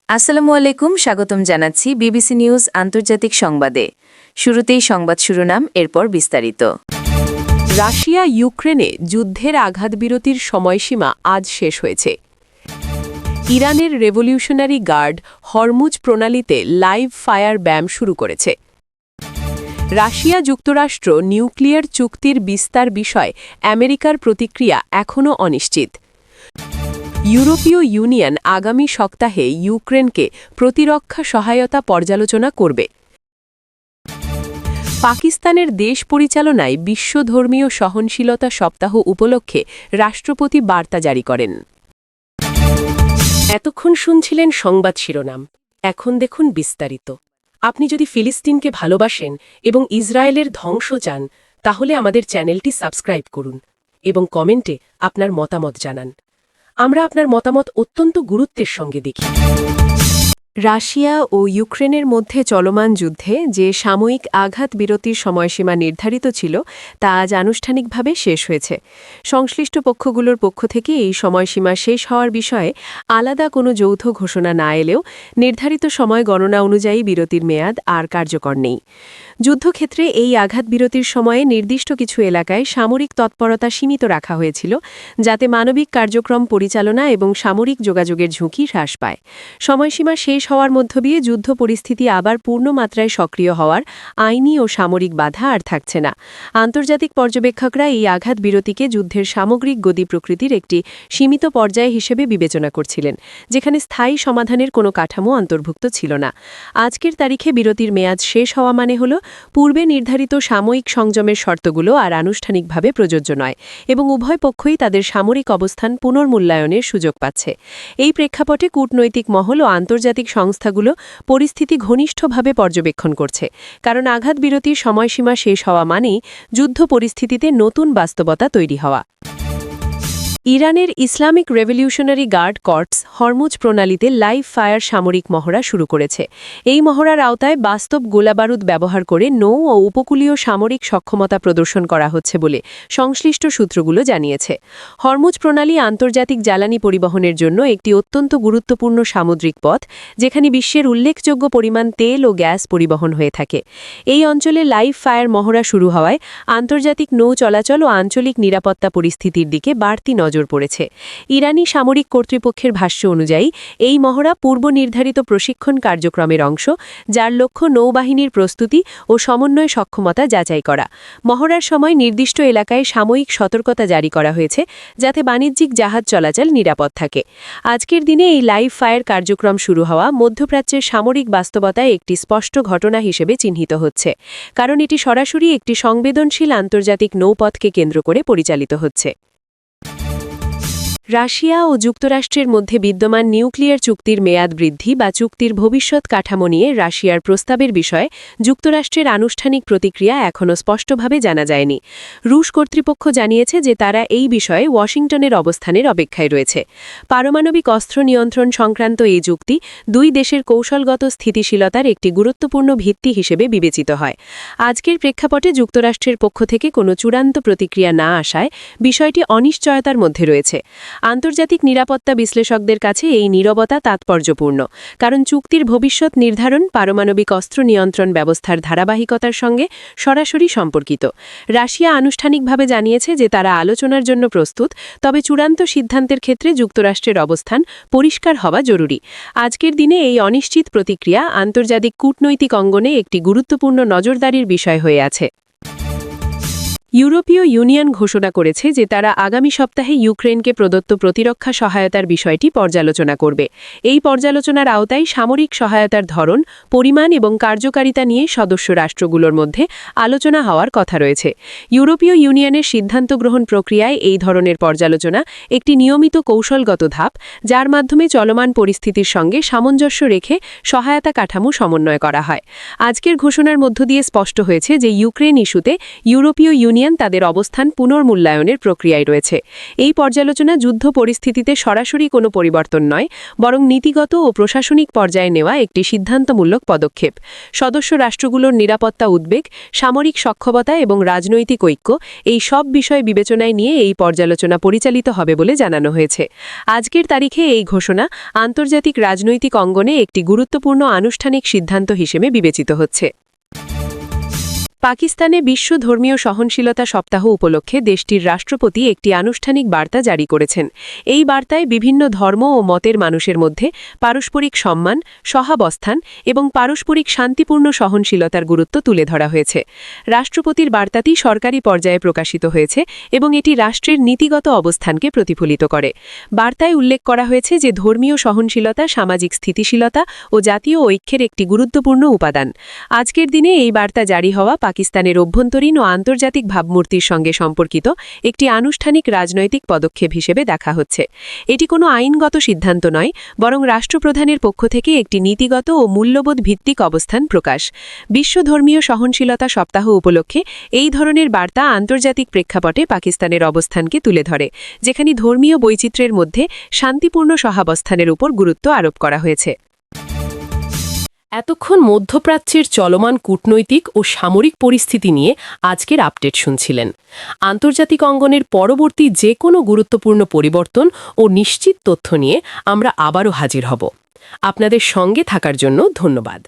আসসালামু আলাইকুম, স্বাগতম জানাচ্ছি বিবিসি নিউজ আন্তর্জাতিক সংবাদে। শুরুতেই সংবাদ শিরোনাম, এরপর বিস্তারিত। রাশিয়া ইউক্রেনে যুদ্ধের আঘাতবিরতির সময়সীমা আজ শেষ হয়েছে। ইরানের রেভলিউশনারি গার্ড হরমুজ প্রণালীতে লাইভ ফায়ার ব্যাম শুরু করেছে। রাশিয়া যুক্তরাষ্ট্র নিউক্লিয়ার চুক্তির বিস্তার বিষয়ে আমেরিকার প্রতিক্রিয়া এখনও অনিশ্চিত। ইউরোপীয় ইউনিয়ন আগামী সপ্তাহে ইউক্রেনকে প্রতিরক্ষা সহায়তা পর্যালোচনা করবে। পাকিস্তানের দেশ পরিচালনায় বিশ্ব ধর্মীয় সহনশীলতা সপ্তাহ উপলক্ষে রাষ্ট্রপতি বার্তা জারি করেন। এতক্ষণ শুনছিলেন সংবাদ শিরোনাম, এখন দেখুন বিস্তারিত। আপনি যদি ফিলিস্তিনকে ভালোবাসেন এবং ইসরায়েলের ধ্বংস চান, তাহলে আমাদের চ্যানেলটি সাবস্ক্রাইব করুন এবং কমেন্টে আপনার মতামত জানান। আমরা আপনার মতামত অত্যন্ত গুরুত্বের সঙ্গে দেখি। রাশিয়া ও ইউক্রেনের মধ্যে চলমান যুদ্ধে যে সাময়িক আঘাত বিরতির সময়সীমা নির্ধারিত ছিল তা আজ আনুষ্ঠানিকভাবে শেষ হয়েছে। সংশ্লিষ্ট পক্ষগুলোর পক্ষ থেকে এই সময়সীমা শেষ হওয়ার বিষয়ে আলাদা কোনো যৌথ ঘোষণা না এলেও নির্ধারিত সময় গণনা অনুযায়ী বিরতির মেয়াদ আর কার্যকর নেই। যুদ্ধক্ষেত্রে এই আঘাত বিরতির সময়ে নির্দিষ্ট কিছু এলাকায় সামরিক তৎপরতা সীমিত রাখা হয়েছিল, যাতে মানবিক কার্যক্রম পরিচালনা এবং সামরিক যোগাযোগের ঝুঁকি হ্রাস পায়। সময়সীমা শেষ হওয়ার মধ্য দিয়ে যুদ্ধ পরিস্থিতি আবার পূর্ণমাত্রায় সক্রিয় হওয়ার আইনি ও সামরিক বাধা আর থাকছে না। আন্তর্জাতিক পর্যবেক্ষকরা এই আঘাত বিরতিকে যুদ্ধের সামগ্রিক গতি প্রকৃতির একটি সীমিত পর্যায় হিসেবে বিবেচনা করছিলেন, যেখানে স্থায়ী সমাধানের কোনো কাঠামো অন্তর্ভুক্ত ছিল না। আজকের তারিখে বিরতির মেয়াদ শেষ হওয়া মানে হল পূর্বে নির্ধারিত সাময়িক সংযমের শর্তগুলো আর আনুষ্ঠানিকভাবে প্রযোজ্য নয় এবং উভয় পক্ষই তাদের সামরিক অবস্থান পুনর্মূল্যায়নের সুযোগ পাচ্ছে। এই প্রেক্ষাপটে কূটনৈতিক মহল ও আন্তর্জাতিক সংস্থাগুলো পরিস্থিতি ঘনিষ্ঠভাবে পর্যবেক্ষণ করছে, কারণ আঘাত বিরতির সময়সীমা শেষ হওয়া মানেই যুদ্ধ পরিস্থিতিতে নতুন বাস্তবতা তৈরি হওয়া। ইরানের Islamic revolutionary guard corps Hormuz প্রণালীতে লাইভ ফায়ার সামরিক মহড়া শুরু করেছে। এই মহড়ার আওতায় বাস্তব গোলাবারুদ ব্যবহার করে নৌ ও উপকূলীয় সামরিক সক্ষমতা প্রদর্শন করা হচ্ছে বলে সংশ্লিষ্ট সূত্রগুলো জানিয়েছে। হরমুজ প্রণালী আন্তর্জাতিক জ্বালানি পরিবহনের জন্য একটি অত্যন্ত গুরুত্বপূর্ণ সামুদ্রিক পথ, যেখানে বিশ্বের উল্লেখযোগ্য পরিমাণ তেল ও গ্যাস পরিবহন হয়ে থাকে। এই অঞ্চলে লাইভ ফায়ার মহড়া শুরু হওয়ায় আন্তর্জাতিক নৌ চলাচল ও আঞ্চলিক নিরাপত্তা পরিস্থিতির দিকে বাড়তি নজর পড়েছে। ইরানি সামরিক কর্তৃপক্ষের ভাষ্য অনুযায়ী এই মহড়া পূর্ব নির্ধারিত প্রশিক্ষণ কার্যক্রমের অংশ, যার লক্ষ্য নৌবাহিনীর প্রস্তুতি ও সমন্বয় সক্ষমতা যাচাই করা। মহড়ার সময় নির্দিষ্ট এলাকায় সাময়িক সতর্কতা জারি করা হয়েছে, যাতে বাণিজ্যিক জাহাজ চলাচল নিরাপদ থাকে। আজকের দিনে এই লাইভ ফায়ার কার্যক্রম শুরু হওয়া মধ্যপ্রাচ্যের সামরিক বাস্তবতায় একটি স্পষ্ট ঘটনা হিসেবে চিহ্নিত হচ্ছে, কারণ এটি সরাসরি একটি সংবেদনশীল আন্তর্জাতিক নৌপথকে কেন্দ্র করে পরিচালিত হচ্ছে। রাশিয়া ও যুক্তরাষ্ট্রের মধ্যে বিদ্যমান নিউক্লিয়ার চুক্তির মেয়াদ বৃদ্ধি বা চুক্তির ভবিষ্যৎ কাঠামো নিয়ে রাশিয়ার প্রস্তাবের বিষয়ে যুক্তরাষ্ট্রের আনুষ্ঠানিক প্রতিক্রিয়া এখনও স্পষ্টভাবে জানা যায়নি। রুশ কর্তৃপক্ষ জানিয়েছে যে তারা এই বিষয়ে ওয়াশিংটনের অবস্থানের অপেক্ষায় রয়েছে। পারমাণবিক অস্ত্র নিয়ন্ত্রণ সংক্রান্ত এই চুক্তি দুই দেশের কৌশলগত স্থিতিশীলতার একটি গুরুত্বপূর্ণ ভিত্তি হিসেবে বিবেচিত হয়। আজকের প্রেক্ষাপটে যুক্তরাষ্ট্রের পক্ষ থেকে কোনো চূড়ান্ত প্রতিক্রিয়া না আসায় বিষয়টি অনিশ্চয়তার মধ্যে রয়েছে। আন্তর্জাতিক নিরাপত্তা বিশ্লেষকদের কাছে এই নীরবতা তাৎপর্যপূর্ণ, কারণ চুক্তির ভবিষ্যৎ নির্ধারণ পারমাণবিক অস্ত্র নিয়ন্ত্রণ ব্যবস্থার ধারাবাহিকতার সঙ্গে সরাসরি সম্পর্কিত। রাশিয়া আনুষ্ঠানিকভাবে জানিয়েছে যে তারা আলোচনার জন্য প্রস্তুত, তবে চূড়ান্ত সিদ্ধান্তের ক্ষেত্রে যুক্তরাষ্ট্রের অবস্থান পরিষ্কার হওয়া জরুরি। আজকের দিনে এই অনিশ্চিত প্রতিক্রিয়া আন্তর্জাতিক কূটনৈতিক অঙ্গনে একটি গুরুত্বপূর্ণ নজরদারির বিষয় হয়ে আছে। ইউরোপীয় ইউনিয়ন ঘোষণা করেছে যে তারা আগামী সপ্তাহে ইউক্রেনকে প্রদত্ত প্রতিরক্ষা সহায়তার বিষয়টি পর্যালোচনা করবে। এই পর্যালোচনার আওতায় সামরিক সহায়তার ধরন, পরিমাণ এবং কার্যকারিতা নিয়ে সদস্য রাষ্ট্রগুলোর মধ্যে আলোচনা হওয়ার কথা রয়েছে। ইউরোপীয় ইউনিয়নের সিদ্ধান্ত গ্রহণ প্রক্রিয়ায় এই ধরনের পর্যালোচনা একটি নিয়মিত কৌশলগত ধাপ, যার মাধ্যমে চলমান পরিস্থিতির সঙ্গে সামঞ্জস্য রেখে সহায়তা কাঠামো সমন্বয় করা হয়। আজকের ঘোষণার মধ্য দিয়ে স্পষ্ট হয়েছে যে ইউক্রেন ইস্যুতে ইউরোপীয় ইউনিয়ন প্যালেস্টিনিয়ান তাদের অবস্থান পুনর্মূল্যায়নের প্রক্রিয়ায় রয়েছে। এই পর্যালোচনা যুদ্ধ পরিস্থিতিতে সরাসরি কোনো পরিবর্তন নয়, বরং নীতিগত ও প্রশাসনিক পর্যায়ে নেওয়া একটি সিদ্ধান্তমূলক পদক্ষেপ। সদস্য রাষ্ট্রগুলোর নিরাপত্তা উদ্বেগ, সামরিক সক্ষমতা এবং রাজনৈতিক ঐক্য এই সব বিষয় বিবেচনায় নিয়ে এই পর্যালোচনা পরিচালিত হবে বলে জানানো হয়েছে। আজকের তারিখে এই ঘোষণা আন্তর্জাতিক রাজনৈতিক অঙ্গনে একটি গুরুত্বপূর্ণ আনুষ্ঠানিক সিদ্ধান্ত হিসেবে বিবেচিত হচ্ছে। পাকিস্তানে বিশ্ব ধর্মীয় সহনশীলতা সপ্তাহ উপলক্ষে দেশটির রাষ্ট্রপতি একটি আনুষ্ঠানিক বার্তা জারি করেছেন। এই বার্তায় বিভিন্ন ধর্ম ও মতের মানুষের মধ্যে পারস্পরিক সম্মান, সহাবস্থান এবং পারস্পরিক শান্তিপূর্ণ সহনশীলতার গুরুত্ব তুলে ধরা হয়েছে। রাষ্ট্রপতির বার্তাটি সরকারি পর্যায়ে প্রকাশিত হয়েছে এবং এটি রাষ্ট্রের নীতিগত অবস্থানকে প্রতিফলিত করে। বার্তায় উল্লেখ করা হয়েছে যে ধর্মীয় সহনশীলতা সামাজিক স্থিতিশীলতা ও জাতীয় ঐক্যের একটি গুরুত্বপূর্ণ উপাদান। আজকের দিনে এই বার্তা জারি হওয়া পাকিস্তানের অভ্যন্তরীণ ও আন্তর্জাতিক ভাবমূর্তির সঙ্গে সম্পর্কিত একটি আনুষ্ঠানিক রাজনৈতিক পদক্ষেপ হিসেবে দেখা হচ্ছে। এটি কোনো আইনগত সিদ্ধান্ত নয়, বরং রাষ্ট্রপ্রধানের পক্ষ থেকে একটি নীতিগত ও মূল্যবোধ ভিত্তিক অবস্থান প্রকাশ। বিশ্ব ধর্মীয় সহনশীলতা সপ্তাহ উপলক্ষে এই ধরনের বার্তা আন্তর্জাতিক প্রেক্ষাপটে পাকিস্তানের অবস্থানকে তুলে ধরে, যেখানে ধর্মীয় বৈচিত্র্যের মধ্যে শান্তিপূর্ণ সহাবস্থানের উপর গুরুত্ব আরোপ করা হয়েছে। এতক্ষণ মধ্যপ্রাচ্যের চলমান কূটনৈতিক ও সামরিক পরিস্থিতি নিয়ে আজকের আপডেট শুনছিলেন। আন্তর্জাতিক অঙ্গনের পরবর্তী যে কোনো গুরুত্বপূর্ণ পরিবর্তন ও নিশ্চিত তথ্য নিয়ে আমরা আবারও হাজির হব। আপনাদের সঙ্গে থাকার জন্য ধন্যবাদ।